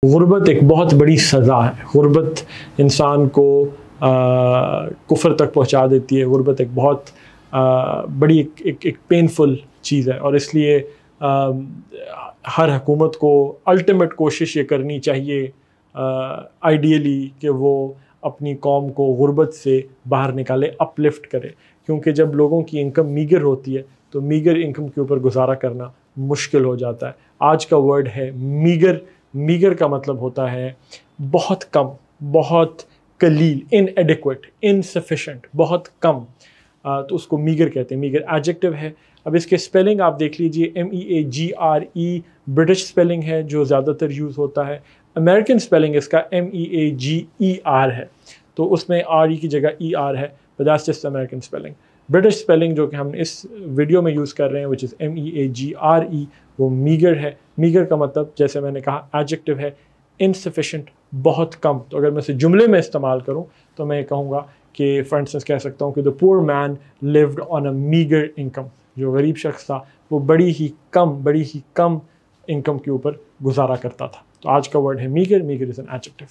गुर्बत एक बहुत बड़ी सज़ा है। गुर्बत इंसान को कुफ्र तक पहुंचा देती है। गुर्बत एक बहुत बड़ी एक पेनफुल चीज़ है और इसलिए हर हुकूमत को अल्टीमेट कोशिश ये करनी चाहिए आइडियली कि वो अपनी कौम को गुर्बत से बाहर निकाले, अपलिफ्ट करे, क्योंकि जब लोगों की इनकम मीगर होती है तो मीगर इनकम के ऊपर गुजारा करना मुश्किल हो जाता है। आज का वर्ड है मीगर। मीगर का मतलब होता है बहुत कम, बहुत कलील, इनएडिक्वेट, इनसफिशेंट, बहुत कम, तो उसको मीगर कहते हैं। मीगर एडजेक्टिव है। अब इसके स्पेलिंग आप देख लीजिए, MEAGRE ब्रिटिश स्पेलिंग है जो ज़्यादातर यूज़ होता है। अमेरिकन स्पेलिंग इसका MEAGER है, तो उसमें RE की जगह ER है, but that's just American spelling. British spelling जो कि हम इस वीडियो में यूज़ कर रहे हैं, विच इज़ MEAGRE, वो मीगर है। मीगर का मतलब जैसे मैंने कहा एडजेक्टिव है, इनसफिशेंट, बहुत कम। तो अगर मैं इसे जुमले में इस्तेमाल करूं तो मैं कहूँगा कि फॉर इंस्टेंस कह सकता हूँ कि the poor man lived on a meagre income. जो गरीब शख्स था वो बड़ी ही कम इनकम के ऊपर गुजारा करता था। तो आज का वर्ड है meagre. Meagre is an adjective.